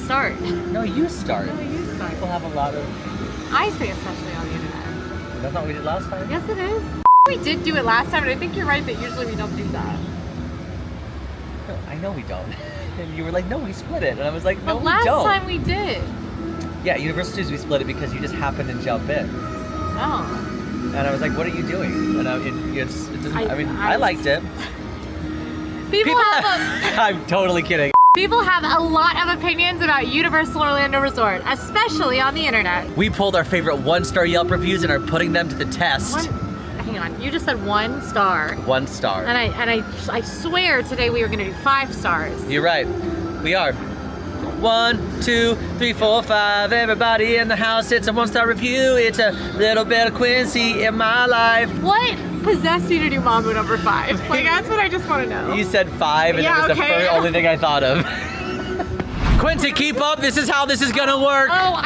start. No, you start. No, you start. People have a lot of... I say especially on the internet. That's not what we did last time? Yes, it is. We did do it last time, and I think you're right that usually we don't do that. No, I know we don't. And you were like, no, we split it. And I was like, no, but we don't. last time we did. Yeah, Universal Studios, we split it because you just happened to jump in. Oh. And I was like, what are you doing? And I liked it. People have I'm totally kidding. People have a lot of opinions about Universal Orlando Resort, especially on the internet. We pulled our favorite 1-star Yelp reviews and are putting them to the test. Hang on, you just said 1 star. 1 star. And I swear today we were gonna do 5 stars. You're right. We are. 1, 2, 3, 4, 5. Everybody in the house, it's a 1-star review. It's a little bit of Quincy in my life. What possessed you to do Mambo number 5? Like, that's what I just want to know. You said 5 and yeah, it was okay. the only thing I thought of. Quincy, keep up. This is how this is gonna work. Oh,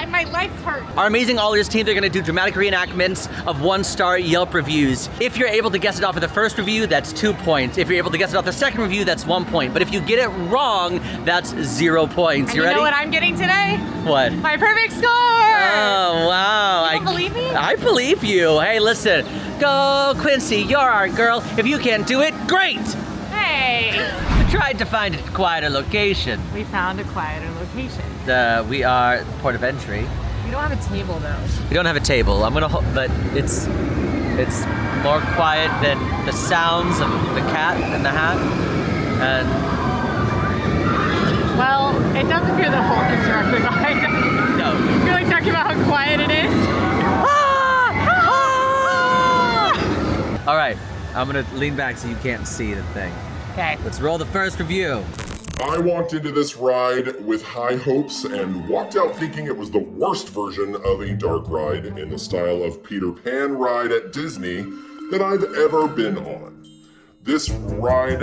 my legs hurt. Our amazing AllEars team, they're gonna do dramatic reenactments of 1-star Yelp reviews. If you're able to guess it off of the first review, that's 2 points. If you're able to guess it off the second review, that's 1 point. But if you get it wrong, that's 0 points. And you ready? know what I'm getting today? What? My perfect score! Oh, wow. You don't believe me? I believe you. Hey, listen. Go, Quincy, you're our girl. If you can't do it, great! Hey! We tried to find a quieter location. We found a quieter location. We are port of entry. We don't have a table though. We don't have a table. But it's more quiet than the sounds of the cat in the hat. And well, it doesn't feel the Hulk is directly behind us. no. You're like talking about how quiet it is. All right, I'm gonna lean back so you can't see the thing. Okay. Let's roll the first review. I walked into this ride with high hopes and walked out thinking it was the worst version of a dark ride in the style of Peter Pan ride at Disney that I've ever been on. This ride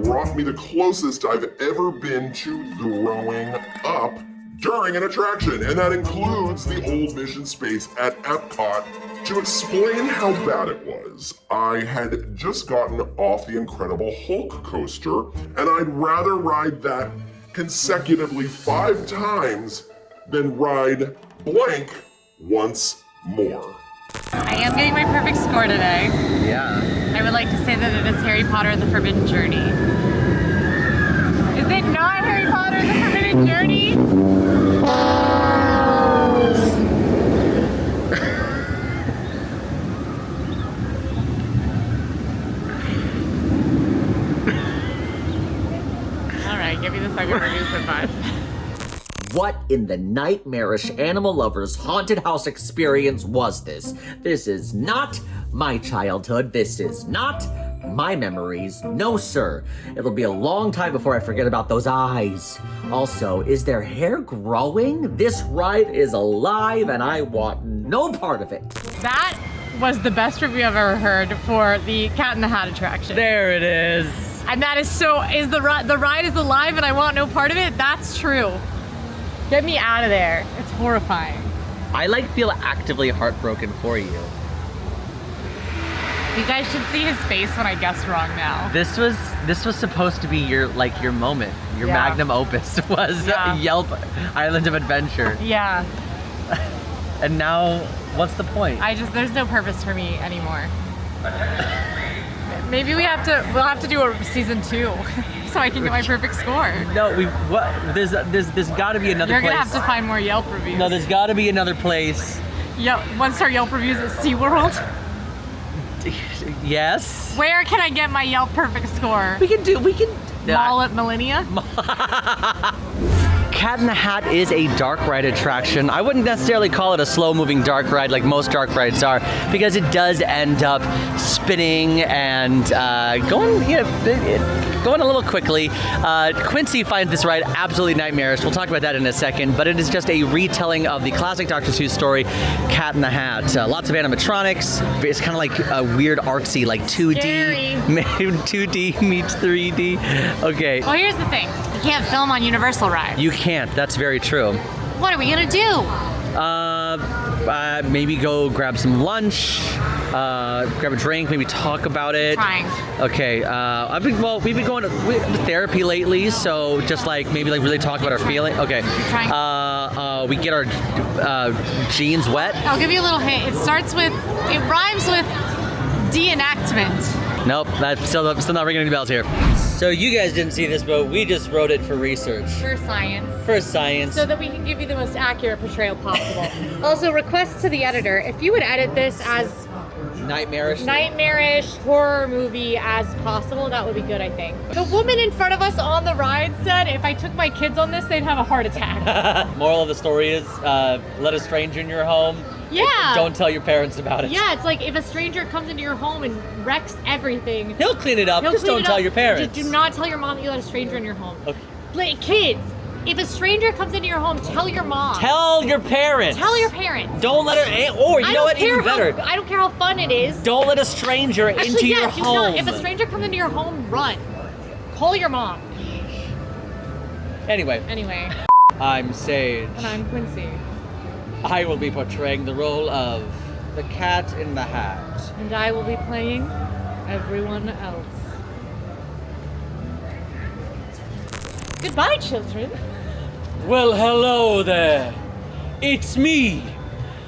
brought me the closest I've ever been to throwing up during an attraction, and that includes the old mission space at Epcot. To explain how bad it was, I had just gotten off the Incredible Hulk coaster, and I'd rather ride that consecutively 5 times than ride blank once more. I am getting my perfect score today. Yeah. I would like to say that it is Harry Potter and the Forbidden Journey. Is it not Harry Potter and the Forbidden Journey? Alright, give me the second review for fun. What in the nightmarish animal lovers haunted house experience was this? This is not my childhood. This is not my memories. No, sir. It'll be a long time before I forget about those eyes. Also, is their hair growing? This ride is alive and I want no part of it. That was the best review I've ever heard for the Cat in the Hat attraction. There it is. And that is so, the ride is alive and I want no part of it? That's true. Get me out of there. It's horrifying. I feel actively heartbroken for you. You guys should see his face when I guessed wrong now. This was supposed to be your moment. Your magnum opus was Yelp Island of Adventure. Yeah. And now, what's the point? There's no purpose for me anymore. Maybe we'll have to do a season 2 so I can get my perfect score. No, there's gotta be another place. You're gonna have to find more Yelp reviews. No, there's gotta be another place. Yep, 1-star Yelp reviews at SeaWorld. Yes. Where can I get my Yelp perfect score? We can. Mall at Millennia? Cat in the Hat is a dark ride attraction. I wouldn't necessarily call it a slow-moving dark ride like most dark rides are, because it does end up spinning and going a little quickly. Quincy finds this ride absolutely nightmarish. We'll talk about that in a second, but it is just a retelling of the classic Dr. Seuss story, Cat in the Hat. Lots of animatronics. It's kind of like a weird artsy, like 2D. Scary. 2D meets 3D. Okay. Well, here's the thing. You can't film on Universal rides. You can't. That's very true. What are we gonna do? Maybe go grab some lunch. grab a drink, maybe talk about it. Trying. Okay. We've been going to therapy lately, so just like maybe like really talk about our feeling. Okay. Trying. We get our jeans wet. I'll give you a little hint. It rhymes with de-enactment. Nope, that's still not ringing any bells here. So you guys didn't see this, but we just wrote it for research. For science. For science. So that we can give you the most accurate portrayal possible. Also, request to the editor, if you would edit this as nightmarish horror movie as possible, that would be good, I think. The woman in front of us on the ride said if I took my kids on this, they'd have a heart attack. Moral of the story is, let a stranger in your home. Yeah. Don't tell your parents about it. Yeah, it's like if a stranger comes into your home and wrecks everything. He'll clean it up, just don't tell your parents. Do not tell your mom that you let a stranger in your home. Okay. Like, kids, if a stranger comes into your home, tell your mom. Tell your parents. Tell your parents. Don't let her, or you know what, even better. I don't care how fun it is. Don't let a stranger into your home. If a stranger comes into your home, run. Call your mom. Anyway. I'm Sage. And I'm Quincy. I will be portraying the role of the Cat in the Hat. And I will be playing everyone else. Goodbye, children. Well, hello there. It's me,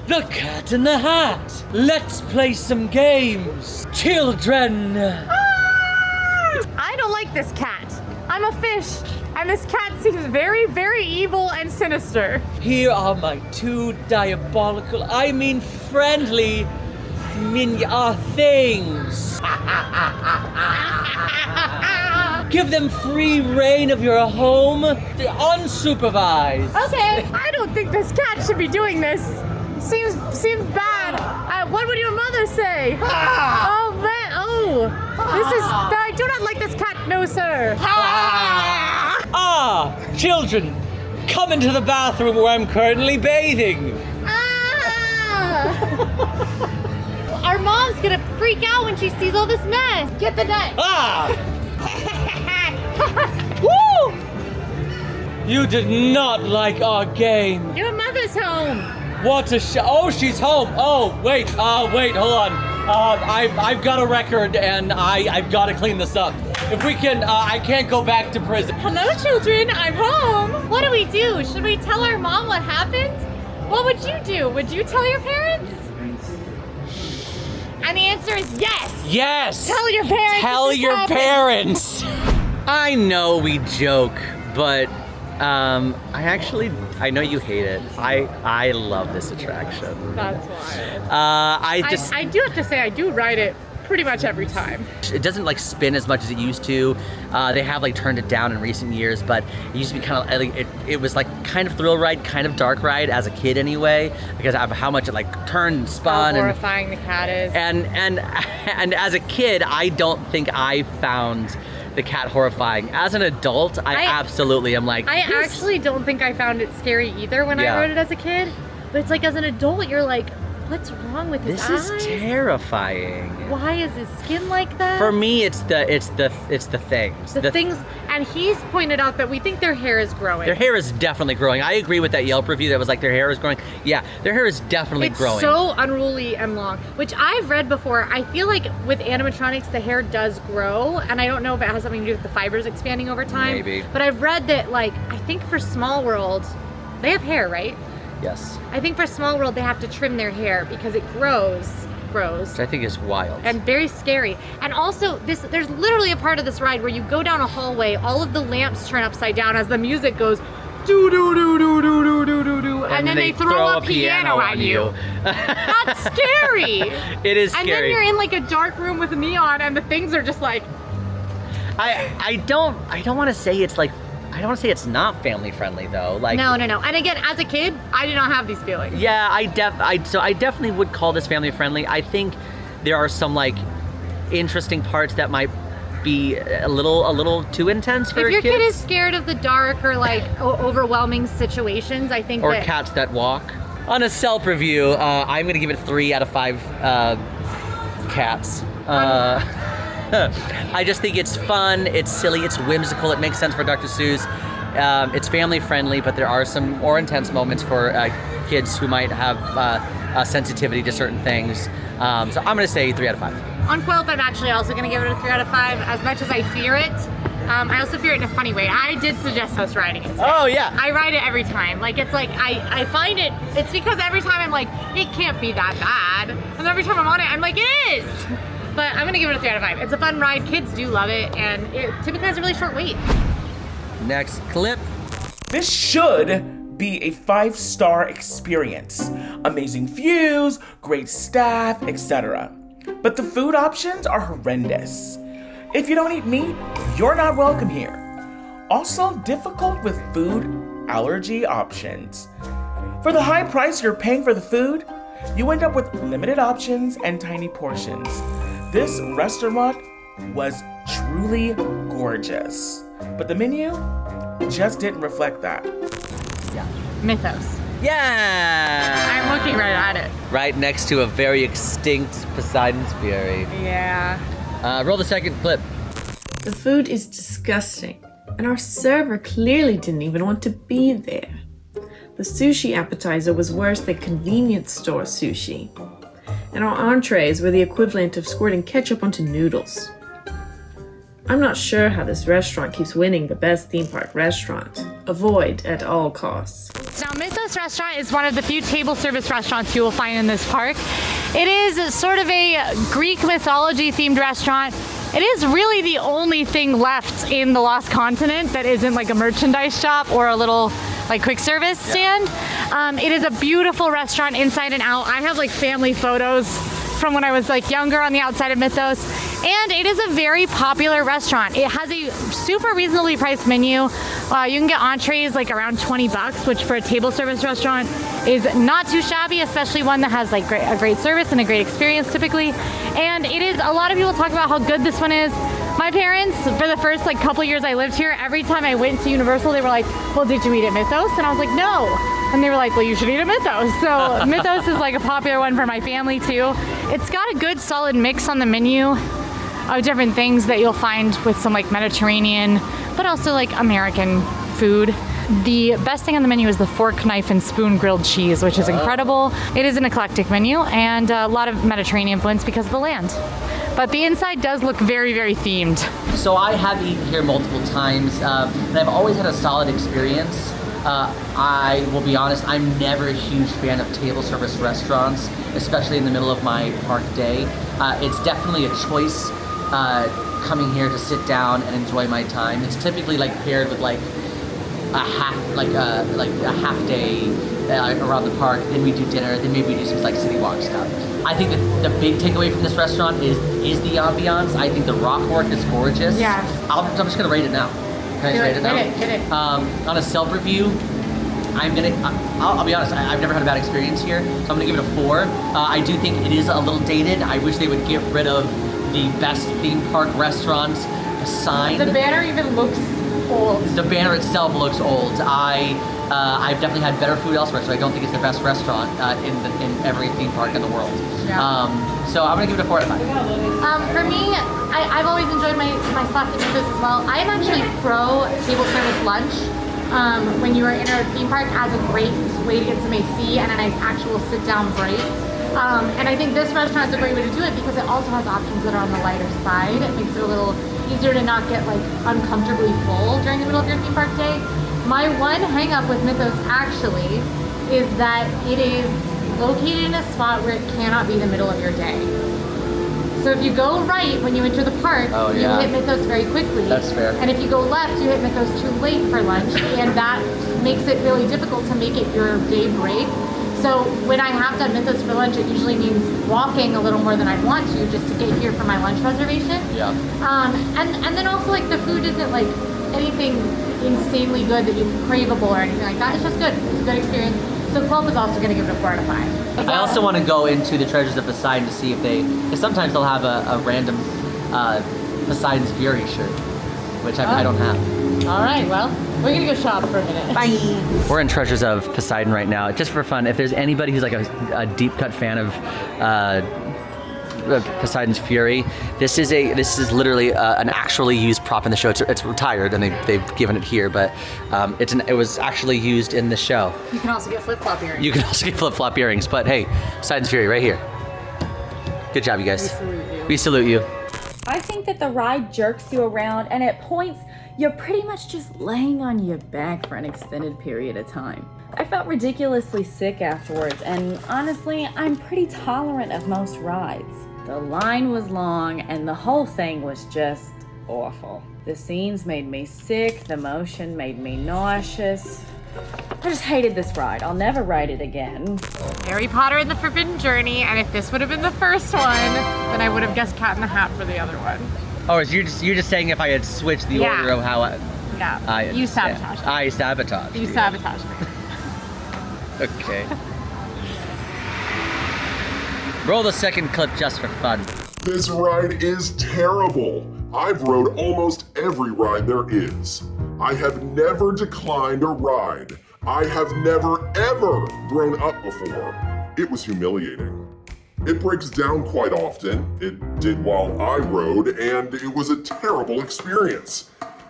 the Cat in the Hat. Let's play some games, children. I don't like this cat. I'm a fish, and this cat seems very, very evil and sinister. Here are my two diabolical, friendly things. Give them free reign of your home. They're unsupervised. Okay, I don't think this cat should be doing this. Seems bad. What would your mother say? Oh man, I do not like this cat, no sir. Children, come into the bathroom where I'm currently bathing. Our mom's gonna freak out when she sees all this mess. Get the net. Woo! You did not like our game. Your mother's home. What a she's home. Oh, wait, hold on. I've got a record and I've got to clean this up. If we can, I can't go back to prison. Hello, children, I'm home. What do we do? Should we tell our mom what happened? What would you do? Would you tell your parents? And the answer is yes. Yes. Tell your parents. Tell your parents. I know we joke, but I know you hate it. I love this attraction. That's why. I do have to say, I do ride it pretty much every time. It doesn't like spin as much as it used to. They have like turned it down in recent years, but it used to be kind of like it was like kind of thrill ride, kind of dark ride as a kid anyway, because of how much it like turned and spun. How horrifying the cat is. And as a kid, I don't think I found the cat horrifying. As an adult, I absolutely am like. I actually don't think I found it scary either when I rode it as a kid. But it's like as an adult, you're like, what's wrong with his eyes? This is terrifying. Why is his skin like that? For me, it's the things. The things, and he's pointed out that we think their hair is growing. Their hair is definitely growing. I agree with that Yelp review that was like their hair is growing. Yeah, their hair is definitely growing. It's so unruly and long, which I've read before. I feel like with animatronics, the hair does grow, and I don't know if it has something to do with the fibers expanding over time. Maybe. But I've read that, like, I think for Small World, they have hair, right? Yes. I think for Small World, they have to trim their hair because it grows. Which I think is wild. And very scary. And also, there's literally a part of this ride where you go down a hallway, all of the lamps turn upside down as the music goes do do do do do do do do do, and then they throw a piano at you. That's scary. It is scary. And then you're in like a dark room with neon, and the things are just like. I don't want to say it's like. I don't want to say it's not family friendly though. Like no. And again, as a kid, I did not have these feelings. Yeah, I definitely would call this family friendly. I think there are some like interesting parts that might be a little too intense for kids. If your kid is scared of the dark or like overwhelming situations, I think. Or cats that walk. On a self review, I'm gonna give it 3 out of 5 cats. I just think it's fun, it's silly, it's whimsical, it makes sense for Dr. Seuss. It's family friendly, but there are some more intense moments for kids who might have a sensitivity to certain things. So I'm gonna say 3 out of 5. On Yelp, I'm actually also gonna give it a 3 out of 5. As much as I fear it, I also fear it in a funny way. I did suggest us riding it. Oh yeah. I ride it every time. Like it's like I find it's because every time I'm like, it can't be that bad. And every time I'm on it, I'm like, it is. But I'm gonna give it a 3 out of 5. It's a fun ride. Kids do love it, and it typically has a really short wait. Next clip. This should be a 5-star experience. Amazing views, great staff, etc. But the food options are horrendous. If you don't eat meat, you're not welcome here. Also difficult with food allergy options. For the high price you're paying for the food, you end up with limited options and tiny portions. This restaurant was truly gorgeous, but the menu just didn't reflect that. Mythos. Yeah. I'm looking right at it. Right next to a very extinct Poseidon's Fury. Yeah. Roll the second clip. The food is disgusting, and our server clearly didn't even want to be there. The sushi appetizer was worse than convenience store sushi, and our entrees were the equivalent of squirting ketchup onto noodles. I'm not sure how this restaurant keeps winning the best theme park restaurant. Avoid at all costs. Now, Mythos Restaurant is one of the few table service restaurants you will find in this park. It is sort of a Greek mythology themed restaurant. It is really the only thing left in the Lost Continent that isn't like a merchandise shop or a little like quick service stand. It is a beautiful restaurant inside and out. I have like family photos from when I was like younger on the outside of Mythos, and it is a very popular restaurant. It has a super reasonably priced menu. You can get entrees like around $20, which for a table service restaurant is not too shabby, especially one that has like a great service and a great experience typically. And it is, a lot of people talk about how good this one is. My parents, for the first like couple years I lived here, every time I went to Universal, they were like, well, did you eat at Mythos? And I was like, no. And they were like, well, you should eat at Mythos. So Mythos is like a popular one for my family too. It's got a good solid mix on the menu of different things that you'll find with some like Mediterranean, but also like American food. The best thing on the menu is the fork, knife, and spoon grilled cheese, which is incredible. It is an eclectic menu and a lot of Mediterranean influence because of the land. But the inside does look very, very themed. So I have eaten here multiple times, and I've always had a solid experience. I will be honest, I'm never a huge fan of table service restaurants, especially in the middle of my park day. It's definitely a choice coming here to sit down and enjoy my time. It's typically like paired with like a half day around the park. Then we do dinner. Then maybe we do some like city walk stuff. I think that the big takeaway from this restaurant is the ambiance. I think the rock work is gorgeous. Yeah. I'm just gonna rate it now. Can I just rate it now? Hit it. On a self review, I'll be honest. I've never had a bad experience here, so I'm gonna give it a 4. I do think it is a little dated. I wish they would get rid of the best theme park restaurant sign. The banner even looks old. The banner itself looks old. I've definitely had better food elsewhere, so I don't think it's the best restaurant in every theme park in the world. Yeah. So I'm gonna give it a 4 out of 5. For me, I've always enjoyed my spots at Mythos as well. I'm actually pro table service lunch when you are in a theme park as a great way to get some AC and a nice actual sit-down break. And I think this restaurant is a great way to do it because it also has options that are on the lighter side. It makes it a little easier to not get like uncomfortably full during the middle of your theme park day. My one hang up with Mythos actually is that it is located in a spot where it cannot be the middle of your day. So if you go right when you enter the park, you hit Mythos very quickly. That's fair. And if you go left, you hit Mythos too late for lunch, and that makes it really difficult to make it your day break. So when I have done Mythos for lunch, it usually means walking a little more than I'd want to just to get here for my lunch reservation. Yeah. And then also like the food isn't like anything insanely good that you craveable or anything like that. It's just good. It's a good experience. So Club is also going to give it a 4 out of 5. I also want to go into the Treasures of Poseidon to see if because sometimes they'll have a random Poseidon's Fury shirt, which I don't have. All right, well, we're going to go shop for a minute. Bye. We're in Treasures of Poseidon right now, just for fun. If there's anybody who's like a deep cut fan of Poseidon's Fury, this is literally an actually used prop in the show. It's retired and they've given it here, but it was actually used in the show. You can also get flip-flop earrings. You can also get flip-flop earrings, but hey, Poseidon's Fury right here. Good job, you guys. We salute you. We salute you. I think that the ride jerks you around, and at points, you're pretty much just laying on your back for an extended period of time. I felt ridiculously sick afterwards, and honestly, I'm pretty tolerant of most rides. The line was long, and the whole thing was just awful. The scenes made me sick, the motion made me nauseous. I just hated this ride. I'll never ride it again. Harry Potter and the Forbidden Journey, and if this would have been the first one, then I would have guessed Cat in the Hat for the other one. Oh, so you're just saying if I had switched the Yeah. order of how I... Yeah, you sabotaged. I sabotaged. You sabotaged me. Okay. Roll the second clip just for fun. This ride is terrible. I've rode almost every ride there is. I have never declined a ride. I have never, ever thrown up before. It was humiliating. It breaks down quite often. It did while I rode, and it was a terrible experience.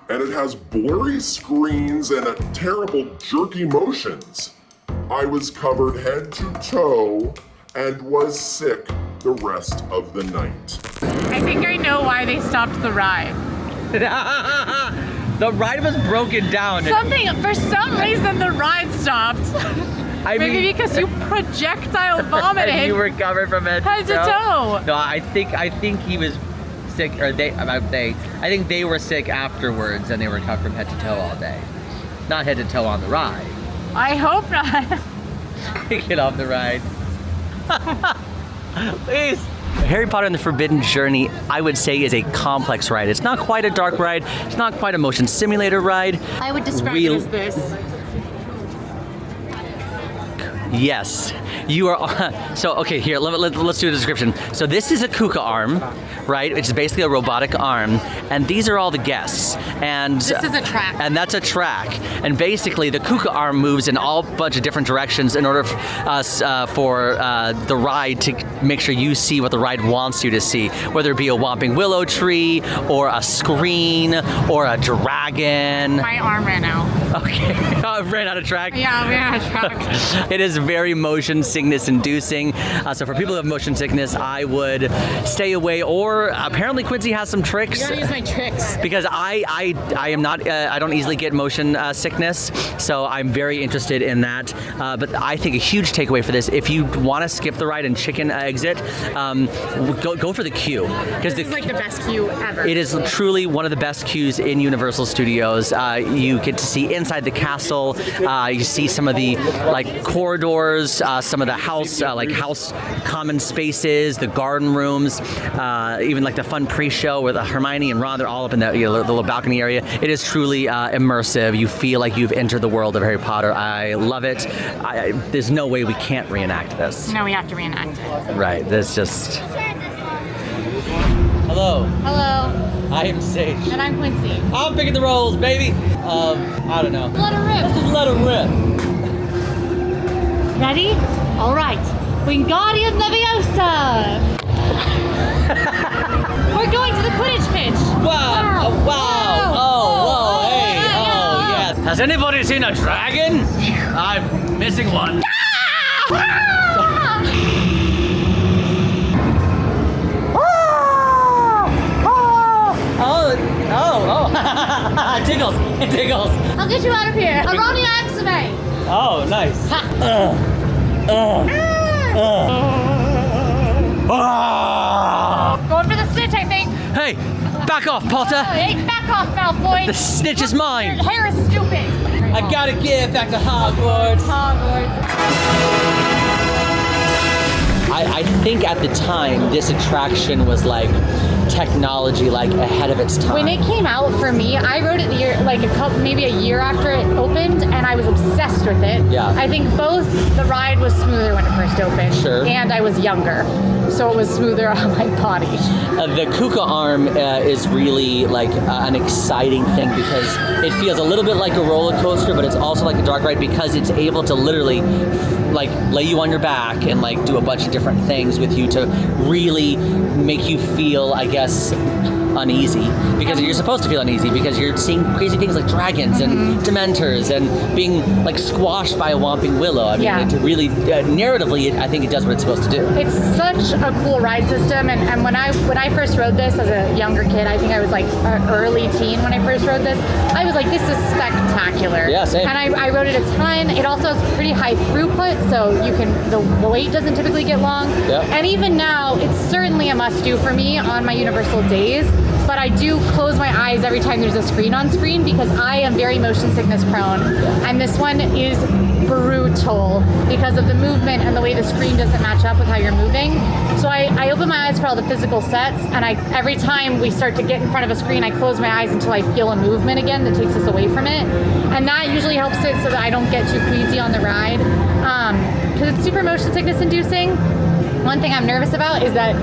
And it has blurry screens and terrible jerky motions. I was covered head to toe and was sick the rest of the night. I think I know why they stopped the ride. The ride was broken down. For some reason, the ride stopped. Maybe because you projectile vomited. And you were covered from head to toe. No, I think he was sick, or I think they were sick afterwards, and they were covered from head to toe all day. Not head to toe on the ride. I hope not. Get off the ride. Please. Harry Potter and the Forbidden Journey, I would say, is a complex ride. It's not quite a dark ride. It's not quite a motion simulator ride. I would describe it as this. Yes, you are. So, okay, here, let's do a description. So this is a KUKA arm, right? Which is basically a robotic arm. And these are all the guests. And This is a track. And that's a track. And basically, the KUKA arm moves in all bunch of different directions in order for the ride to make sure you see what the ride wants you to see. Whether it be a whomping willow tree, or a screen, or a dragon. My arm ran out. Okay, I ran out of track. Yeah, we ran out of track. It is very motion sickness inducing. So for people who have motion sickness, I would stay away. Or apparently Quincy has some tricks. You gotta use my tricks. Because I am not, I don't easily get motion sickness. So I'm very interested in that. But I think a huge takeaway for this, if you want to skip the ride and chicken exit, go for the queue. This is like the best queue ever. It is truly one of the best queues in Universal Studios. You get to see inside the castle. You see some of the corridors, some of the house common spaces, the garden rooms, even like the fun pre-show where the Hermione and Ron, they're all up in the little balcony area. It is truly immersive. You feel like you've entered the world of Harry Potter. I love it. There's no way we can't reenact this. No, we have to reenact it. Right. There's just. Hello. Hello. I am Sage. And I'm Quincy. I'm picking the rolls, baby. I don't know. Let her rip. Let's just let her rip. Ready? All right. Wingardium Leviosa. We're going to the Quidditch pitch. Wow. Oh, wow. Oh, whoa. Hey. Oh, yes. Has anybody seen a dragon? I'm missing one. It tickles. It tickles. I'll get you out of here. Aroni Axame. Oh, nice. Going for the snitch, I think. Hey, back off, Potter. Hey, back off, Malfoy. The snitch is mine. Your hair is stupid. I gotta get back to Hogwarts. I think at the time, this attraction was like technology ahead of its time. When it came out for me, I rode it maybe a year after it opened, and I was obsessed with it. Yeah. I think both the ride was smoother when it first opened, Sure. and I was younger, so it was smoother on my body. The KUKA arm is really an exciting thing because it feels a little bit like a roller coaster, but it's also like a dark ride because it's able to literally lay you on your back and do a bunch of different things with you to really make you feel, I guess, uneasy because you're supposed to feel uneasy because you're seeing crazy things like dragons and dementors and being like squashed by a whomping willow. I mean, it really narratively, I think it does what it's supposed to do. It's such a cool ride system, and when I first rode this as a younger kid, I think I was like an early teen when I first rode this. I was like, this is spectacular. Yeah, same. And I rode it a ton. It also has pretty high throughput, so the wait doesn't typically get long. Yep. And even now, it's certainly a must-do for me on my Universal days. But I do close my eyes every time there's a screen on screen because I am very motion sickness prone. And this one is brutal because of the movement and the way the screen doesn't match up with how you're moving. So I open my eyes for all the physical sets, and every time we start to get in front of a screen, I close my eyes until I feel a movement again that takes us away from it. And that usually helps it so that I don't get too queasy on the ride. Because it's super motion sickness inducing. One thing I'm nervous about is that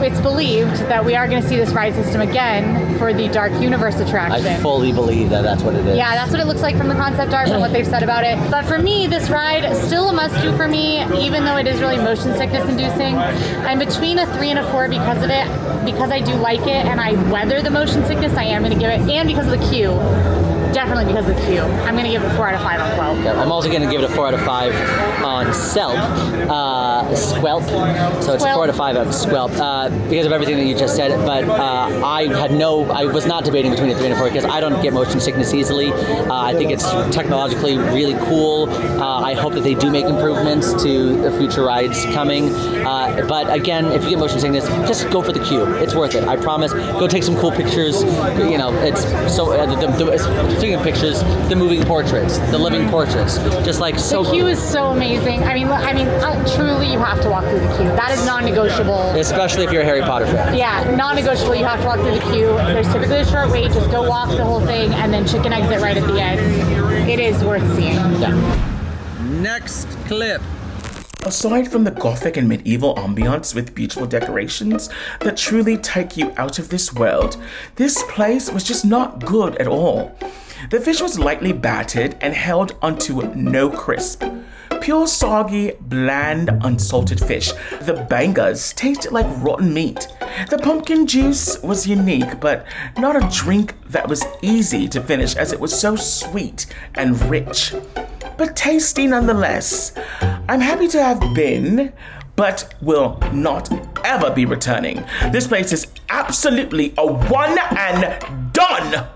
it's believed that we are going to see this ride system again for the Dark Universe attraction. I fully believe that that's what it is. Yeah, that's what it looks like from the concept art and what they've said about it. But for me, this ride is still a must-do for me, even though it is really motion sickness inducing. I'm between a 3 and a 4 because of it. Because I do like it and I weather the motion sickness, I am going to give it, and because of the queue. Definitely because of the queue. I'm going to give it 4 out of 5 on Quelp. Yeah, I'm also going to give it a 4 out of 5 on Squelp. So it's a 4 out of 5 on Squelp because of everything that you just said. But I was not debating between a 3 and a 4 because I don't get motion sickness easily. I think it's technologically really cool. I hope that they do make improvements to the future rides coming. But again, if you get motion sickness, just go for the queue. It's worth it. I promise. Go take some cool pictures. You know, it's so speaking of pictures, the moving portraits, the living portraits, just like so. The queue is so amazing. I mean, truly, you have to walk through the queue. That is non-negotiable. Especially if you're a Harry Potter fan. Yeah, non-negotiable. You have to walk through the queue. There's typically a short wait. Just go walk the whole thing, and then chicken exit right at the end. It is worth seeing. Yeah. Next clip. Aside from the gothic and medieval ambiance with beautiful decorations that truly take you out of this world, this place was just not good at all. The fish was lightly battered and held onto no crisp. Pure soggy, bland, unsalted fish. The bangers tasted like rotten meat. The pumpkin juice was unique, but not a drink that was easy to finish as it was so sweet and rich. But tasty nonetheless. I'm happy to have been, but will not ever be returning. This place is absolutely a one and done!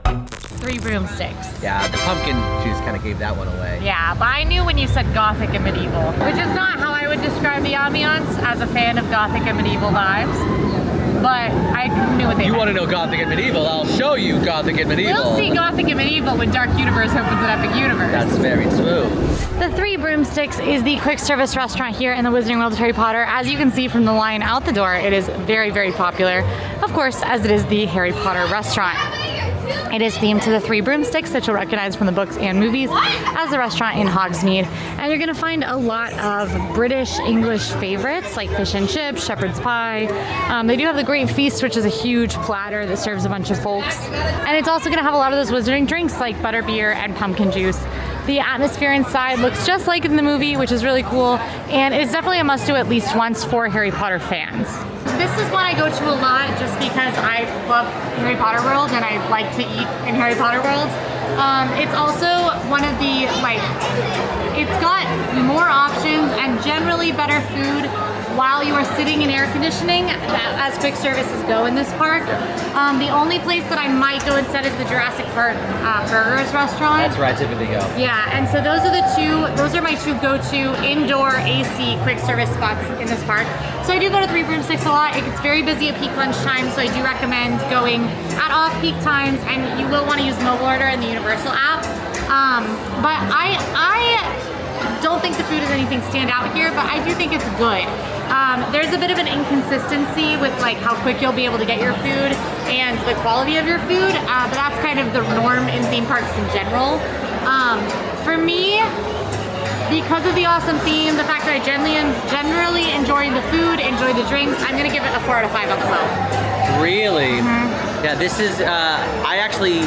3 broomsticks. Yeah, the pumpkin juice kind of gave that one away. Yeah, but I knew when you said gothic and medieval, which is not how I would describe the ambiance as a fan of gothic and medieval vibes. But I knew what they meant. You want to know Gothic and Medieval? I'll show you Gothic and Medieval. We'll see Gothic and Medieval when Dark Universe opens an Epic Universe. That's very smooth. The 3 Broomsticks is the quick service restaurant here in the Wizarding World of Harry Potter. As you can see from the line out the door, it is very, very popular. Of course, as it is the Harry Potter restaurant. It is themed to the 3 broomsticks that you'll recognize from the books and movies as the restaurant in Hogsmeade. And you're gonna find a lot of British English favorites like fish and chips, shepherd's pie. They do have the Great Feast, which is a huge platter that serves a bunch of folks. And it's also gonna have a lot of those wizarding drinks like butterbeer and pumpkin juice. The atmosphere inside looks just like in the movie, which is really cool. And it's definitely a must do at least once for Harry Potter fans. This is one I go to a lot just because I love Harry Potter World and I like to eat in Harry Potter World. It's also one of the, it's got more options and generally better food while you are sitting in air conditioning as quick services go in this park. The only place that I might go instead is the Jurassic Park Burgers restaurant. That's where I typically go. Yeah, and so those are my 2 go-to indoor AC quick service spots in this park. So I do go to 3 Broomsticks a lot. It gets very busy at peak lunchtime, so I do recommend going at off-peak times, and you will want to use mobile order in the Universal app. But I don't think the food is anything stand out here, but I do think it's good. There's a bit of an inconsistency with how quick you'll be able to get your food and the quality of your food, but that's kind of the norm in theme parks in general. For me, because of the awesome theme, the fact that I generally enjoy the food, enjoy the drinks, I'm gonna give it a 4 out of 5 on Quelp. Really? Mm-hmm. Yeah, this is, I actually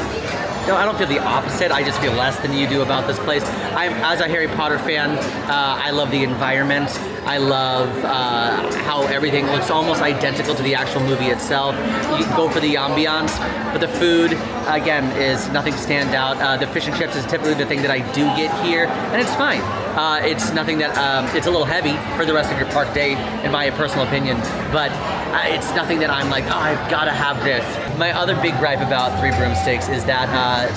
no, I don't feel the opposite. I just feel less than you do about this place. As a Harry Potter fan, I love the environment. I love how everything looks almost identical to the actual movie itself. You go for the ambiance, but the food, again, is nothing to stand out. The fish and chips is typically the thing that I do get here, and it's fine. It's nothing that, it's a little heavy for the rest of your park day, in my personal opinion, but it's nothing that I'm like, oh, I've got to have this. My other big gripe about Three Broomsticks is that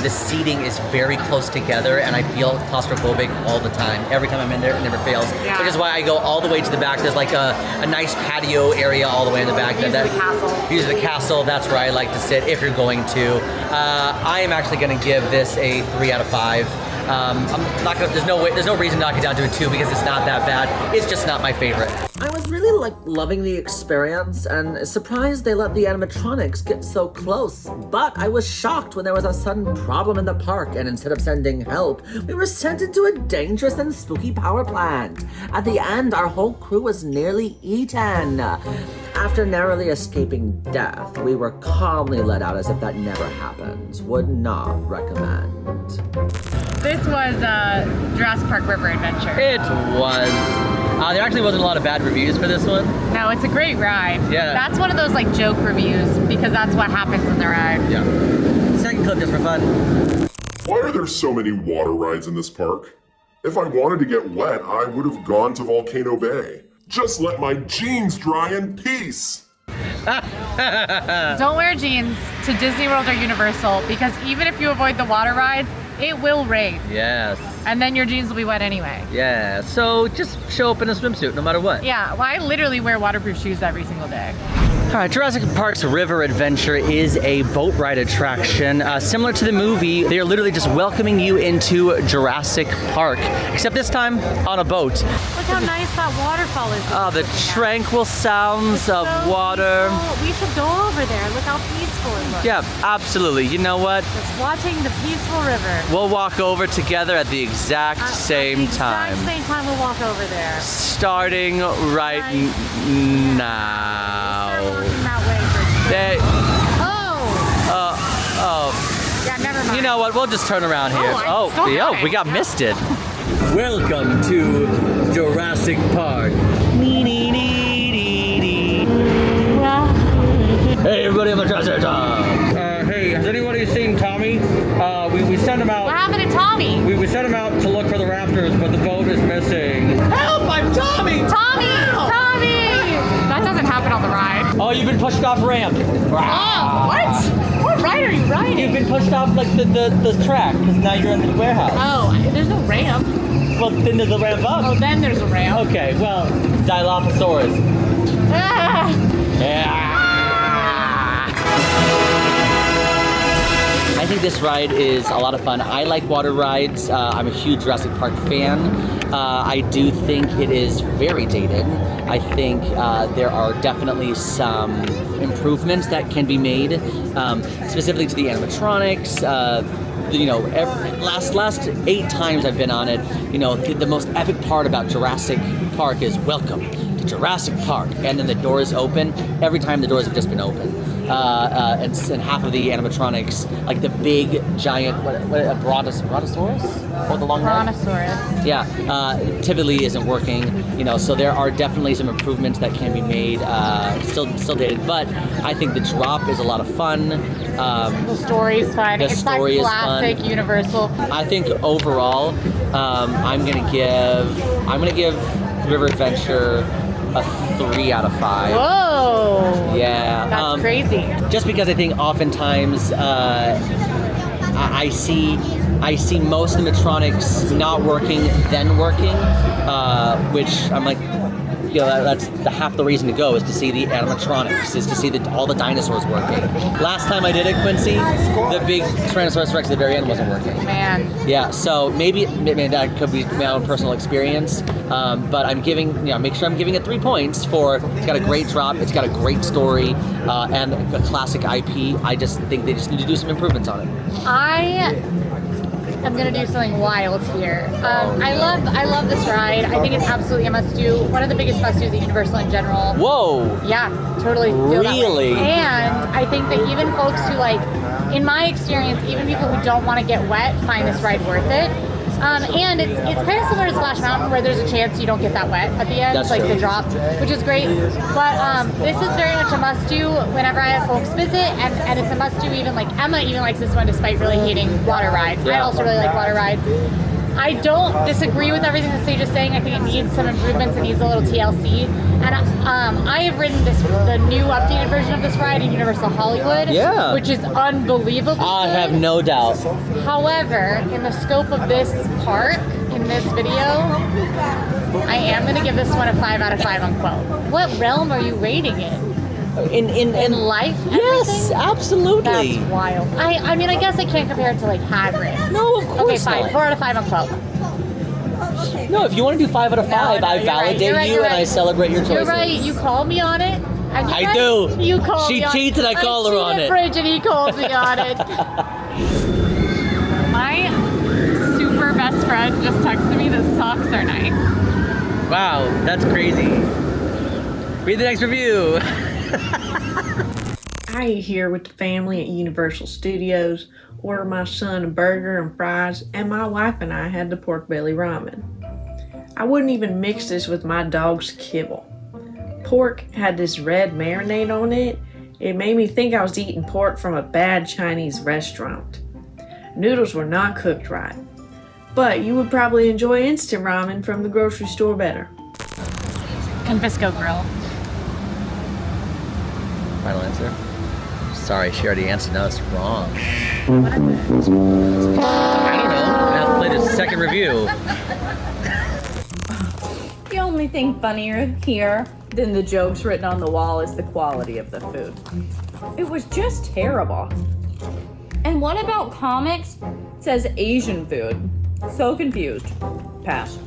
the seating is very close together, and I feel claustrophobic all the time. Every time I'm in there, it never fails. Yeah. Which is why I go all the way to the back. There's like a nice patio area all the way in the back. The castle. Usually the castle, that's where I like to sit if you're going to. I am actually going to give this a 3 out of 5. I'm not gonna, there's no reason to knock it down to a 2 because it's not that bad. It's just not my favorite. I was really loving the experience and surprised they let the animatronics get so close. But I was shocked when there was a sudden problem in the park, and instead of sending help, we were sent into a dangerous and spooky power plant. At the end, our whole crew was nearly eaten. After narrowly escaping death, we were calmly let out as if that never happened. Would not recommend. This was Jurassic Park River Adventure. It was. There actually wasn't a lot of bad reviews for this one. No, it's a great ride. Yeah. That's one of those like joke reviews because that's what happens in the ride. Yeah. Second clip just for fun. Why are there so many water rides in this park? If I wanted to get wet, I would have gone to Volcano Bay. Just let my jeans dry in peace. Don't wear jeans to Disney World or Universal because even if you avoid the water rides, it will rain. Yes. And then your jeans will be wet anyway. Yeah, so just show up in a swimsuit no matter what. Yeah, well, I literally wear waterproof shoes every single day. All right, Jurassic Park's River Adventure is a boat ride attraction. Similar to the movie, they are literally just welcoming you into Jurassic Park, except this time on a boat. Look how nice that waterfall is. Oh, the tranquil sounds of water. Peaceful. We should go over there. Look how peaceful it looks. Yeah, absolutely. You know what? Just watching the peaceful river. We'll walk over together at the exact same time. At the exact same time we'll walk over there. Starting right now. Start walking that way for They, Oh! Yeah, never mind. you know what? We'll just turn around here. I'm so sorry. We got misted. Welcome to Jurassic Park. Hey, everybody, I'm a Jurassic Park. Hey, has anybody seen Tommy? We sent him out. What happened to Tommy? We sent him out to look for the raptors, but the boat is missing. Help! I'm Tommy! Tommy! Help! Tommy! That doesn't happen on the ride. Oh, you've been pushed off ramp. Oh, what? What ride are you riding? You've been pushed off like the track because now you're in the warehouse. Oh, there's no ramp. Well, then there's a ramp up. Oh, then there's a ramp. Okay, well, Dilophosaurus. Ah. Yeah. I think this ride is a lot of fun. I like water rides. I'm a huge Jurassic Park fan. I do think it is very dated. I think there are definitely some improvements that can be made, specifically to the animatronics. Last 8 times I've been on it, the most epic part about Jurassic Park is welcome to Jurassic Park, and then the doors open. Every time the doors have just been open. And half of the animatronics, like the big giant, a brontosaurus? Oh, the long neck? Brontosaurus. Yeah, typically isn't working, so there are definitely some improvements that can be made, still dated, but I think the drop is a lot of fun. The story is fun. It's that classic Universal. I think overall, I'm gonna give River Adventure a 3 out of 5. Whoa! Yeah. That's crazy. Just because I think oftentimes I see most animatronics not working, then working, which I'm like, that's half the reason to go is to see the animatronics, is to see all the dinosaurs working. Last time I did it, Quincy, the big Tyrannosaurus Rex at the very end wasn't working. Man. Yeah, so maybe that could be my own personal experience, but I'm giving, make sure I'm giving it 3 points for it's got a great drop, it's got a great story, and a classic IP. I just think they just need to do some improvements on it. I'm gonna do something wild here. I love this ride. I think it's absolutely a must-do. One of the biggest must-dos at Universal in general. Whoa! Yeah, totally. Feel Really? that way. And I think that even folks who in my experience, even people who don't want to get wet find this ride worth it. And it's kind of similar to Splash Mountain, where there's a chance you don't get that wet at the end, That's like true. the drop, which is great. But this is very much a must-do whenever I have folks visit, and it's a must-do even, like, Emma even likes this one despite really hating water rides. I also really like water rides. I don't disagree with everything the stage is saying. I think it needs some improvements. It needs a little TLC. And I have ridden the new updated version of this ride in Universal Hollywood, which is unbelievable. I have no doubt. However, in the scope of this park, in this video, I am going to give this one a 5 out of 5 on Quell. What realm are you rating it? In life? Yes, Everything? absolutely. That's wild. I mean, I guess I can't compare it to like Hagrid. No, of course Okay, fine. not. 4 out of 5 on Quell. No, if you want to do 5 out of 5, No, I you're validate right, you you're and I right. celebrate your choices. You're right. You called me on it. And I do. You called She me on cheats and I call her on it. Bridge and he called me on it. My super best friend just texted me that socks are nice. Wow, that's crazy. Read the next review. I eat here with the family at Universal Studios, order my son a burger and fries, and my wife and I had the pork belly ramen. I wouldn't even mix this with my dog's kibble. Pork had this red marinade on it. It made me think I was eating pork from a bad Chinese restaurant. Noodles were not cooked right. But you would probably enjoy instant ramen from the grocery store better. Confisco Grill. Final answer. Sorry, she already answered. No, it's wrong. I don't know. I have to play the second review. The only thing funnier here than the jokes written on the wall is the quality of the food. It was just terrible. And what about comics? It says Asian food. So confused. Pass.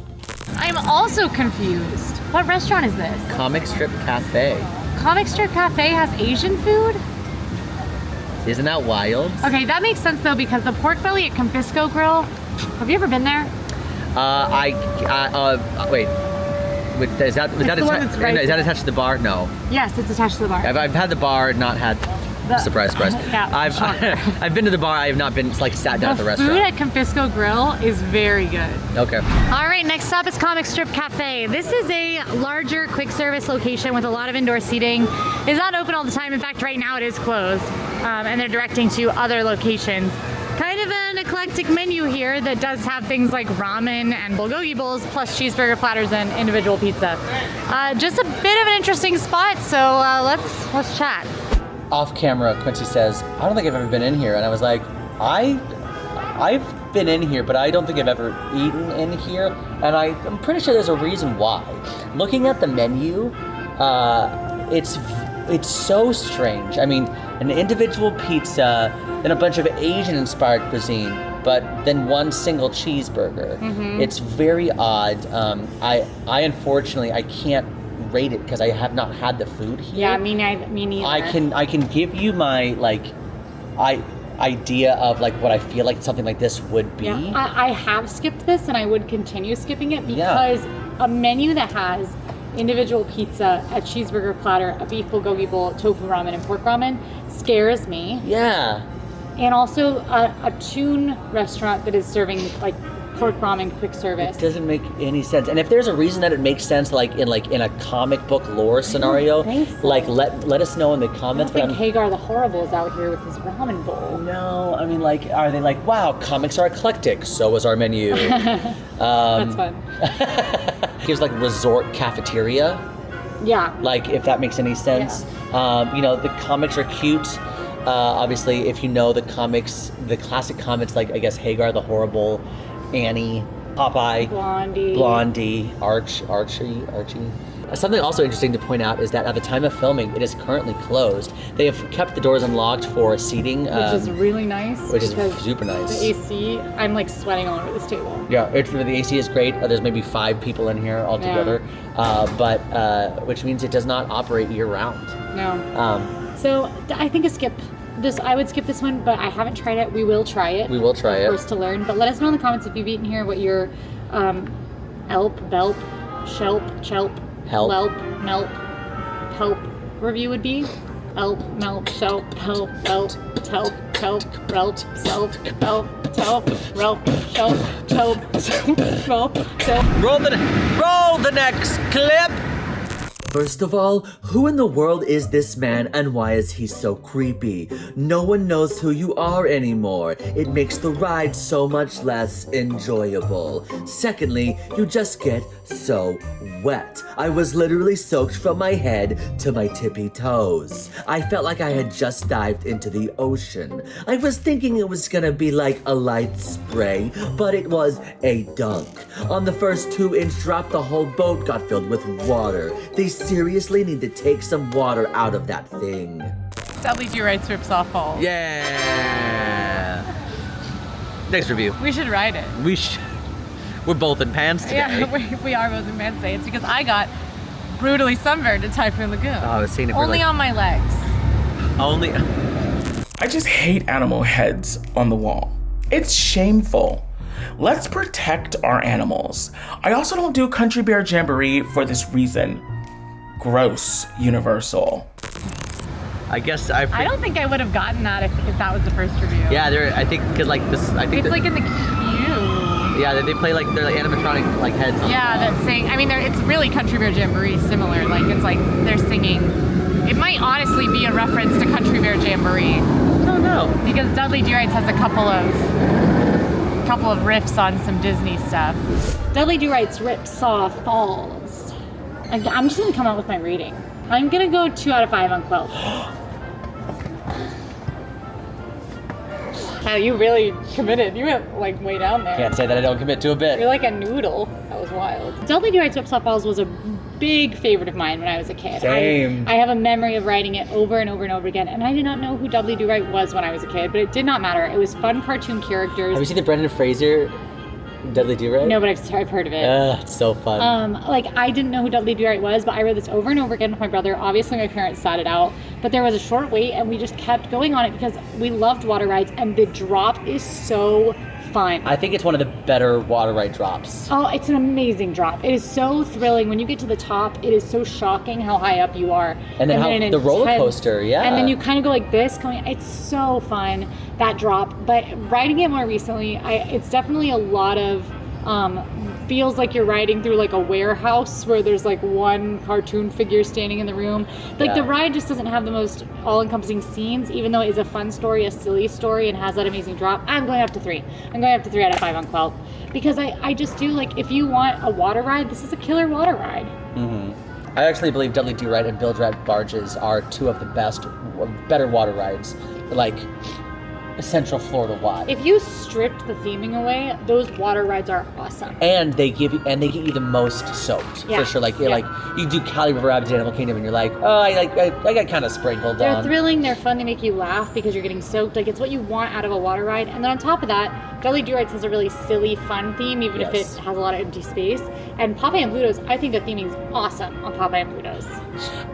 I'm also confused. What restaurant is this? Comic Strip Cafe. Comic Strip Cafe has Asian food? Isn't that wild? Okay, that makes sense though, because the pork belly at Confisco Grill, have you ever been there? Wait. Is that the one that's right is that there. attached to the bar? No. Yes, it's attached to the bar. I've had the bar, not had. Surprise, surprise. Yeah, I've been to the bar. I have not been like sat down at the The food restaurant. at Confisco Grill is very good. Okay. All right, next up is Comic Strip Cafe. This is a larger quick service location with a lot of indoor seating. It's not open all the time. In fact, right now it is closed, and they're directing to other locations. Kind of an eclectic menu here that does have things like ramen and bulgogi bowls, plus cheeseburger platters and individual pizza. Just a bit of an interesting spot, so let's chat. Off camera, Quincy says, "I don't think I've ever been in here," and I was like, "I've been in here, but I don't think I've ever eaten in here," and I'm pretty sure there's a reason why. Looking at the menu, it's so strange. I mean, an individual pizza, then a bunch of Asian-inspired cuisine, but then one single cheeseburger. Mm-hmm. It's very odd. I unfortunately I can't rate it because I have not had the food here. Yeah, me neither. I can give you my idea of like what I feel like something like this would be. Yeah, I have skipped this and I would continue skipping it because a menu that has individual pizza, a cheeseburger platter, a beef bulgogi bowl, tofu ramen, and pork ramen scares me. Yeah. And also a tune restaurant that is serving like pork ramen quick service. It doesn't make any sense. And if there's a reason that it makes sense, like in a comic book lore scenario, think so. like let us know in the comments. I don't think Hagar the Horrible is out here with his ramen bowl. No, I mean, like, are they like, wow, comics are eclectic, so is our menu. That's fun. Here's like resort cafeteria, Yeah. like if that makes any sense. You know, the comics are cute. Obviously, if you know the comics, the classic comics, like I guess Hagar the Horrible, Annie, Popeye, Blondie, Archie. Something also interesting to point out is that at the time of filming, it is currently closed. They have kept the doors unlocked for seating, Which is really nice. which is because super nice. The AC, I'm like sweating all over this table. Yeah, the AC is great. There's maybe 5 people in here altogether, but which means it does not operate year round. No. So I think I would skip this one, but I haven't tried it. We will try it. We will try it. First to learn. But let us know in the comments if you've eaten here what your Elp, Belp, Shelp, Chelp, Help. Lelp, Melp, Help review would be. Elp, Melp, Shelp, Help, Belp, Telp. toe, rope, soap, rope, toe, rope, toe, rope, toe. Roll the next clip. First of all, who in the world is this man and why is he so creepy? No one knows who you are anymore. It makes the ride so much less enjoyable. Secondly, you just get so wet. I was literally soaked from my head to my tippy toes. I felt like I had just dived into the ocean. I was thinking it was gonna be like a light spray, but it was a dunk. On the first 2-inch drop, the whole boat got filled with water. They seriously need to take some water out of that thing. W rides Rip Softball. Yeah. Next review. We should ride it. We're both in pants today. Yeah, we are both in pants today. It's because I got brutally sunburned at Typhoon Lagoon. Oh, I was seeing it for Only on my legs. Only. I just hate animal heads on the wall. It's shameful. Let's protect our animals. I also don't do Country Bear Jamboree for this reason. Gross, Universal. I guess I don't think I would have gotten that if that was the first review. Yeah, I think because like this. I think It's like in the queue. Yeah, they play like they're like animatronic like heads. On Yeah, that's saying. I mean, it's really Country Bear Jamboree similar. Like it's like they're singing. It might honestly be a reference to Country Bear Jamboree. I don't know. Because Dudley Do Rights has a couple of riffs on some Disney stuff. Dudley Do Rights Rip Saw Falls. I'm just gonna come out with my rating. I'm gonna go 2 out of 5 on Quilt. Wow, you really committed. You went like way down there. Can't say that I don't commit to a bit. You're like a noodle. That was wild. Dudley Do Rights Rip Saw Falls was a big favorite of mine when I was a kid. Same. I have a memory of writing it over and over and over again, and I did not know who Dudley Do Right was when I was a kid, but it did not matter. It was fun cartoon characters. Have you seen the Brendan Fraser Dudley Do Right? No, but I've heard of it. It's so fun. Like I didn't know who Dudley Do Right was, but I read this over and over again with my brother. Obviously, my parents sat it out, but there was a short wait, and we just kept going on it because we loved water rides, and the drop is so fun. I think it's one of the better water ride drops. Oh, it's an amazing drop. It is so thrilling. When you get to the top, it is so shocking how high up you are. And then the roller coaster, yeah. And then you kind of go like this, it's so fun, that drop. But riding it more recently, it's definitely a lot of, feels like you're riding through like a warehouse where there's like one cartoon figure standing in the room. Like the ride just doesn't have the most all-encompassing scenes, even though it is a fun story, a silly story, and has that amazing drop. I'm going up to 3. I'm going up to 3 out of 5 on Quilt. Because I just do, like, if you want a water ride, this is a killer water ride. Mm-hmm. I actually believe Dudley Do Right and Bilge Rat Barges are 2 of the better water rides, like Central Florida wide. If you stripped the theming away, those water rides are awesome. And they get you the most soaked, for sure. Like you do Cali River Rapids Animal Kingdom, and you're like, oh, I got kind of sprinkled They're on. thrilling. They're fun. They make you laugh because you're getting soaked. Like it's what you want out of a water ride. And then on top of that, Dudley Do Rights has a really silly, fun theme, even if it has a lot of empty space. And Popeye and Pluto's, I think the theming is awesome on Popeye and Pluto's.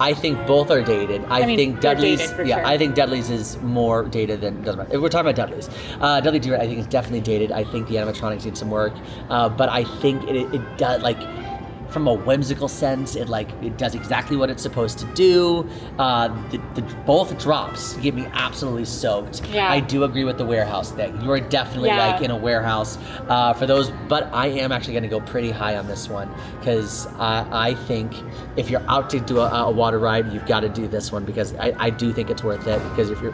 I think both are dated. I think Dudley's, dated for sure. I think Dudley's is more dated than doesn't matter. If we're talking about Dudley's, Dudley Do Right, I think is definitely dated. I think the animatronics need some work, but I think it does, like, from a whimsical sense, it does exactly what it's supposed to do. Both drops get me absolutely soaked. Yeah. I do agree with the warehouse thing. You are definitely like in a warehouse for those, but I am actually going to go pretty high on this one because I think if you're out to do a water ride, you've got to do this one because I do think it's worth it because if you're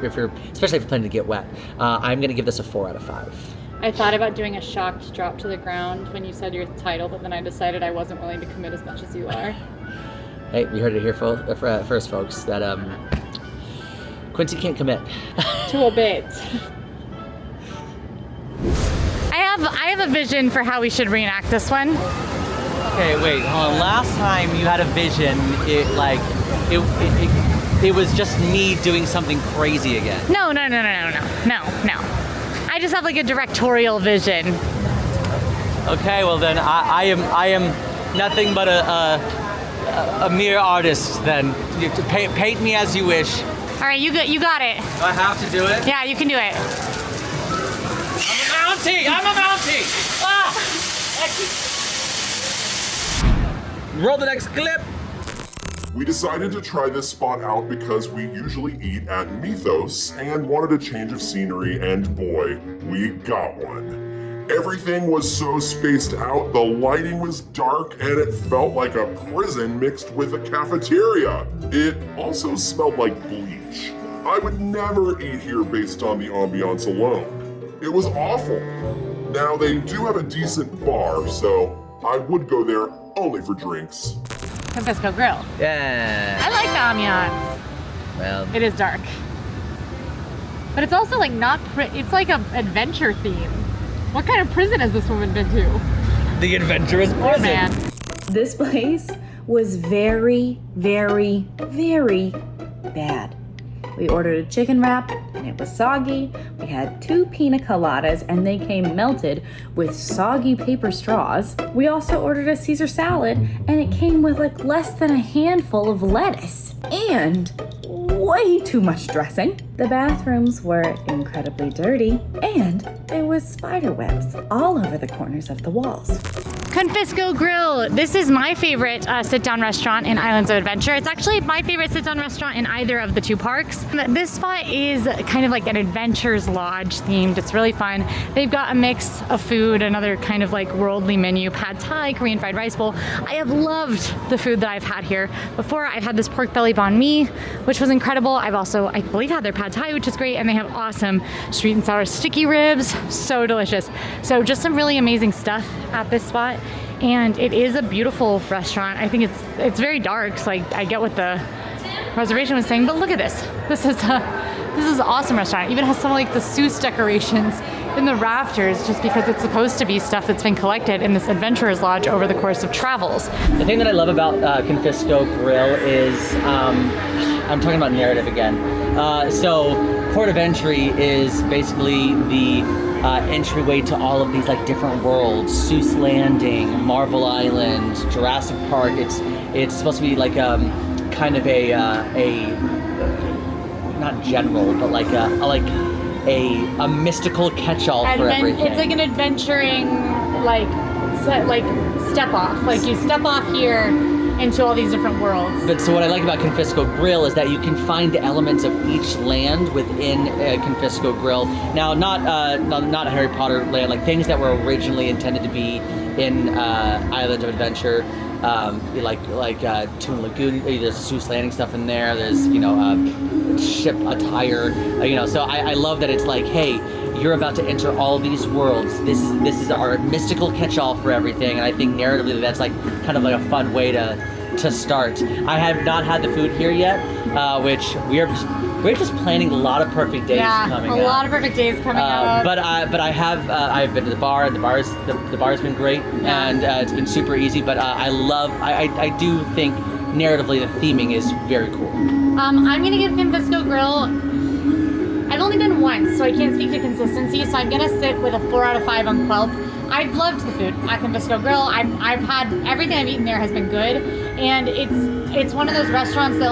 especially if you're planning to get wet, I'm going to give this a 4 out of 5. I thought about doing a shocked drop to the ground when you said your title, but then I decided I wasn't willing to commit as much as you are. Hey, you heard it here first, folks, that Quincy can't commit. To a bit. I have a vision for how we should reenact this one. Okay, wait, hold on. Last time you had a vision, it was just me doing something crazy again. No. I just have like a directorial vision. Okay, well then I am nothing but a mere artist then. You paint me as you wish. All right, you got it. Do I have to do it? Yeah, you can do it. I'm a Mountie! Ah! Roll the next clip. We decided to try this spot out because we usually eat at Mythos and wanted a change of scenery, and boy, we got one. Everything was so spaced out, the lighting was dark, and it felt like a prison mixed with a cafeteria. It also smelled like bleach. I would never eat here based on the ambiance alone. It was awful. Now, they do have a decent bar, so I would go there only for drinks. Confisco Grill. Yeah. I like the ambiance. Well, It is dark. But it's also like not, it's like an adventure theme. What kind of prison has this woman been to? the adventurous Oh prison. man. This place was very, very, very bad. We ordered a chicken wrap and it was soggy. We had 2 pina coladas and they came melted with soggy paper straws. We also ordered a Caesar salad and it came with like less than a handful of lettuce and way too much dressing. The bathrooms were incredibly dirty and there was spider webs all over the corners of the walls. Confisco Grill. This is my favorite sit-down restaurant in Islands of Adventure. It's actually my favorite sit-down restaurant in either of the 2 parks. This spot is kind of like an adventures lodge themed. It's really fun. They've got a mix of food, another kind of like worldly menu, pad thai, Korean fried rice bowl. I have loved the food that I've had here. Before, I've had this pork belly banh mi, which was incredible. I've also, I believe, had their pad thai, which is great, and they have awesome sweet and sour sticky ribs. So delicious. So just some really amazing stuff at this spot. And it is a beautiful restaurant. I think it's very dark, so I get what the reservation was saying. But look at this. This is an awesome restaurant. It even has some like the Seuss decorations in the rafters, just because it's supposed to be stuff that's been collected in this adventurer's lodge over the course of travels. The thing that I love about Confisco Grill is, I'm talking about narrative again. So Port of Entry is basically the entryway to all of these like different worlds: Seuss Landing, Marvel Island, Jurassic Park. It's supposed to be like kind of a not general, but like a mystical catch-all for everything. It's like an adventuring step off. Like you step off here into all these different worlds. But so what I like about Confisco Grill is that you can find elements of each land within Confisco Grill. Now, not Harry Potter land, like things that were originally intended to be in Island of Adventure, like Toon Lagoon. There's Seuss Landing stuff in there. There's ship attire. So I love that it's like, hey, you're about to enter all these worlds. This is our mystical catch-all for everything, and I think narratively that's like kind of like a fun way to start. I have not had the food here yet, which we're just planning a lot of perfect days coming up. Yeah, a lot of perfect days coming up. But I've been to the bar. The bar's been great, and it's been super easy. But I do think narratively the theming is very cool. I'm gonna give Confisco Grill. I've only been once, so I can't speak to consistency, so I'm gonna sit with a 4 out of 5 on Quelp. I've loved the food at Confisco Grill. I've had everything I've eaten there has been good, and it's one of those restaurants that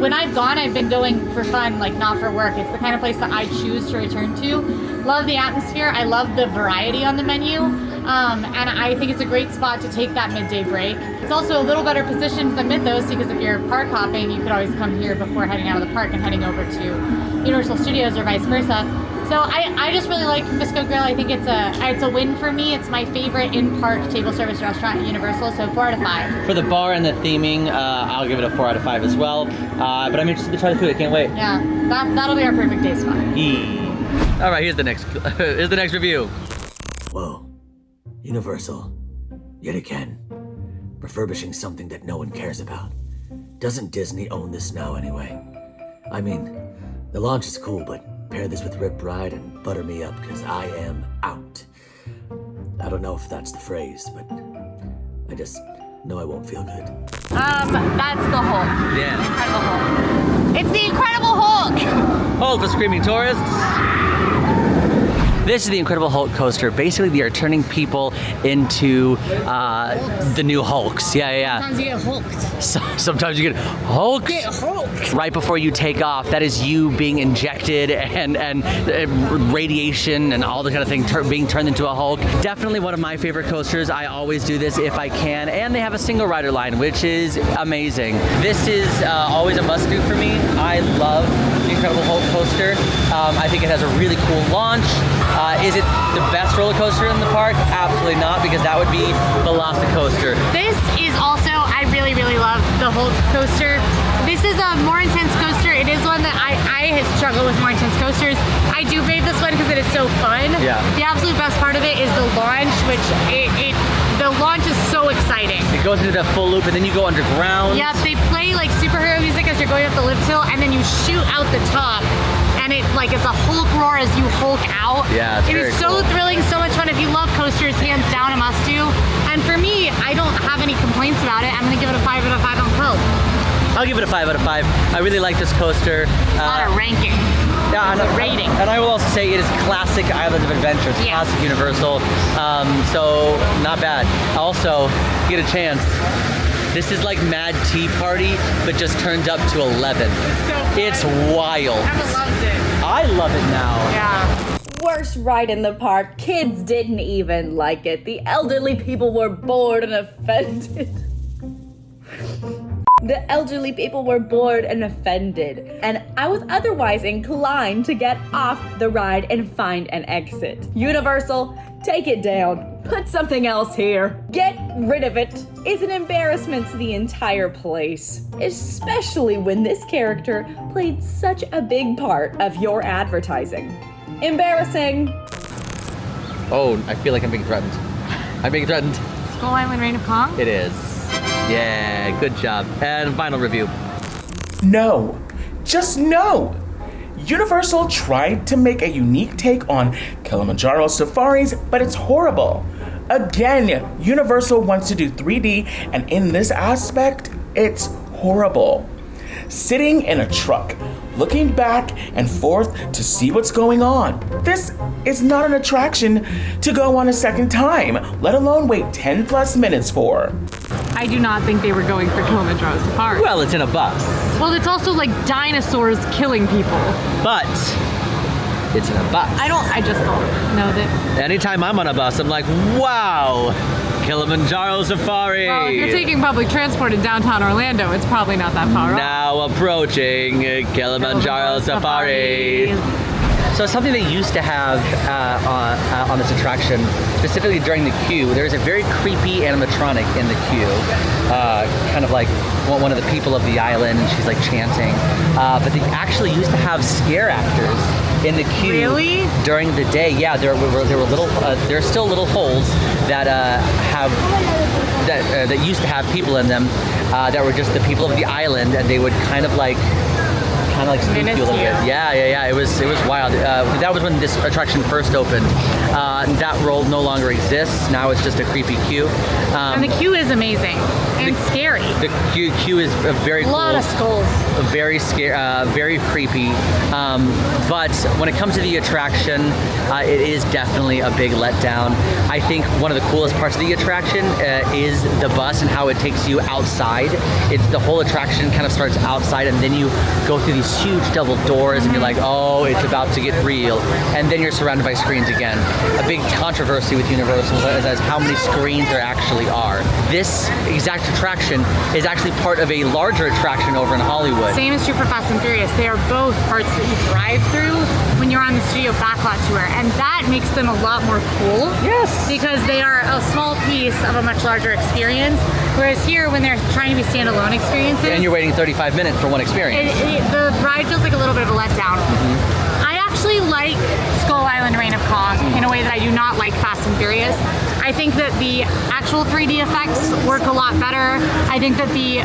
when I've gone, I've been going for fun, like not for work. It's the kind of place that I choose to return to. Love the atmosphere. I love the variety on the menu, and I think it's a great spot to take that midday break. It's also a little better positioned than Mythos, because if you're park hopping, you could always come here before heading out of the park and heading over to Universal Studios or vice versa. So I just really like Confisco Grill. I think it's a win for me. It's my favorite in-park table service restaurant at Universal, so 4 out of 5. For the bar and the theming, I'll give it a 4 out of 5 as well. But I'm interested to try the food. I can't wait. Yeah, that'll be our perfect day spot. All right, here's the next review. Whoa. Universal. Yet again. Refurbishing something that no one cares about. Doesn't Disney own this now anyway? I mean, the launch is cool, but pair this with Rip Ride and butter me up, because I am out. I don't know if that's the phrase, but I just know I won't feel good. That's the Hulk. Yeah. Incredible Hulk. It's the Incredible Hulk! Hold for screaming tourists. This is the Incredible Hulk coaster. Basically, they are turning people into the new Hulks. Yeah. Sometimes you get hulked. So, sometimes you get hulked. Get hulked. Right before you take off, that is you being injected and radiation and all the kind of thing being turned into a Hulk. Definitely one of my favorite coasters. I always do this if I can, and they have a single rider line, which is amazing. This is always a must-do for me. I love the Incredible Hulk coaster. I think it has a really cool launch. Is it the best roller coaster in the park? Absolutely not, because that would be Velocicoaster. This is also, I really, really love the Hulk coaster. This is a more intense coaster. It is one that I struggle with more intense coasters. I do brave this one because it is so fun. Yeah. The absolute best part of it is the launch, which the launch is so exciting. It goes into the full loop and then you go underground. Yep, they play like superhero music as you're going up the lift hill, and then you shoot out the top, and it's a Hulk roar as you Hulk out. Yeah, it's It very is so cool. thrilling, so much fun. If you love coasters, hands down a must do. And for me, I don't have any complaints about it. I'm gonna give it a 5 out of 5 on Quill. I'll give it a 5 out of 5. I really like this coaster. A lot of ranking. Yeah, It's a rating. And I will also say it is classic Island of Adventure. It's Yes. classic Universal. So not bad. Also, get a chance. This is like Mad Tea Party, but just turned up to 11. It's wild. Emma loves it. I love it now. Yeah. Worst ride in the park. Kids didn't even like it. The elderly people were bored and offended. The elderly people were bored and offended, and I was otherwise inclined to get off the ride and find an exit. Universal, take it down. Put something else here. Get rid of it. It's an embarrassment to the entire place, especially when this character played such a big part of your advertising. Embarrassing. Oh, I feel like I'm being threatened. I'm being threatened. Skull Island Reign of Kong? It is. Yeah, good job. And final review. No. Just no. Universal tried to make a unique take on Kilimanjaro safaris, but it's horrible. Again, Universal wants to do 3D, and in this aspect, it's horrible. Sitting in a truck, looking back and forth to see what's going on. This is not an attraction to go on a second time, let alone wait 10 plus minutes for. I do not think they were going for Kilimanjaro Safari. Well, it's in a bus, Well, it's also like dinosaurs killing people. but it's in a bus. I just don't know that. Anytime I'm on a bus, I'm like, wow, Kilimanjaro Safari. Well, if you're taking public transport in downtown Orlando, it's probably not that far off. Now approaching Kilimanjaro Safari. So something they used to have on this attraction, specifically during the queue, there's a very creepy animatronic in the queue, kind of like one of the people of the island, and she's like chanting. But they actually used to have scare actors in the queue. Really? During the day. Yeah, there were little, there are still little holes that that used to have people in them that were just the people of the island, and they would kind of like spook you a little bit. Yeah. It was wild. That was when this attraction first opened. That role no longer exists. Now it's just a creepy queue. And the queue is amazing and scary. The queue is very cool. A lot of skulls. Very scary, very creepy. But when it comes to the attraction, it is definitely a big letdown. I think one of the coolest parts of the attraction is the bus and how it takes you outside. The whole attraction kind of starts outside, and then you go through these huge double doors, and you're like, oh, it's about to get real. And then you're surrounded by screens again. A big controversy with Universal is how many screens there actually are. This exact attraction is actually part of a larger attraction over in Hollywood. Same is true for Fast and Furious. They are both parts that you drive through when you're on the studio backlot tour, and that makes them a lot more cool. Yes. Because they are a small piece of a much larger experience, whereas here, when they're trying to be standalone experiences, And you're waiting 35 minutes for one experience. the ride feels like a little bit of a letdown. I actually like Skull Island Reign of Kong in a way that I do not like Fast and Furious. I think that the actual 3D effects work a lot better. I think that the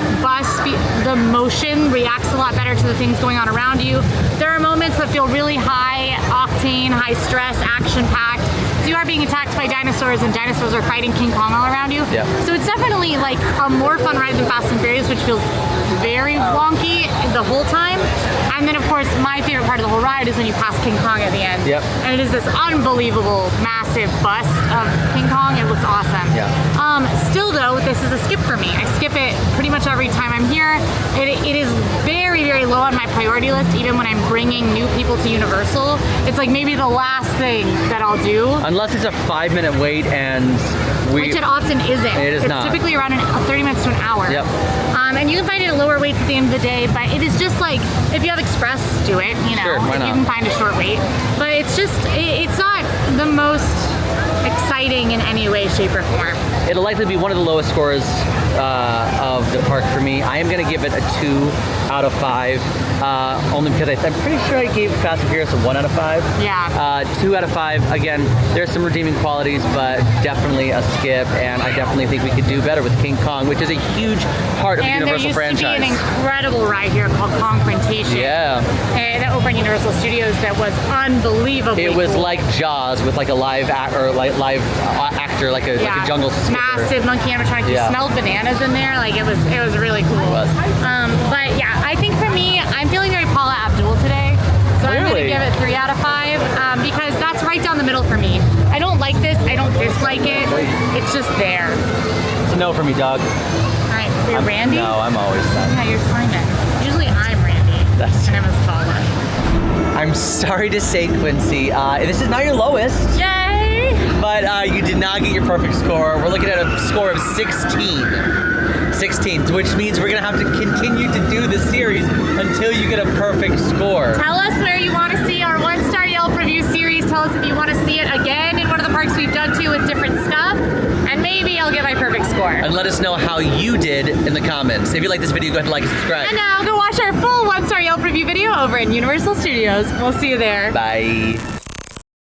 the motion reacts a lot better to the things going on around you. There are moments that feel really high octane, high stress, action packed. you are being attacked by dinosaurs, and dinosaurs are fighting King Kong all around you. Yeah. So it's definitely like a more fun ride than Fast and Furious, which feels very wonky the whole time. And then of course, my favorite part of the whole ride is when you pass King Kong at the end. Yep. And it is this unbelievable, massive bust of King Kong. It looks awesome. Yeah. Still though, this is a skip for me. I skip it pretty much every time I'm here. It is very, very low on my priority list, even when I'm bringing new people to Universal. It's like maybe the last thing that I'll do. Unless it's a 5-minute wait and Which it often isn't. It is it's not. typically around 30 minutes to an hour. Yep. And you can find it at lower weights at the end of the day, but it is just like, if you have Express, do it, you know, Sure, why if not? you can find a short wait. But it's just, it's not the most exciting in any way, shape, or form. It'll likely be one of the lowest scores of the park for me. I am going to give it a 2 out of 5, only because I'm pretty sure I gave Fast and Furious a 1 out of 5. Yeah. 2 out of 5. Again, there's some redeeming qualities, but definitely a skip, and I definitely think we could do better with King Kong, which is a huge part of the And there Universal used franchise. to be an incredible ride here called Confrontation. Yeah. And that opened Universal Studios that was unbelievably It was cool. like Jaws with like a live actor, like like a jungle skipper. Massive monkey animatronic. You Yeah. smelled bananas in there. Like it was really cool. was. But yeah, I think for me, I'm feeling very Paula Abdul today. So I'm going to Really? give it 3 out of 5 because that's right down the middle for me. I don't like this. I don't dislike it. It's just there. It's a no for me, dog. All right, you're Randy? No, I'm always done. Yeah, you're Simon. Usually I'm Randy. That's- And I'm Miss Paula. I'm sorry to say, Quincy, this is not your lowest. Yay! But you did not get your perfect score. We're looking at a score of 16. 16, which means we're gonna have to continue to do this series until you get a perfect score. Tell us where you want to see our 1-star Yelp review series. Tell us if you want to see it again in one of the parks we've done to with different stuff. And maybe I'll get my perfect score. And let us know how you did in the comments. If you like this video, go ahead and like and subscribe. And now go watch our full 1-star Yelp review video over at Universal Studios. We'll see you there. Bye.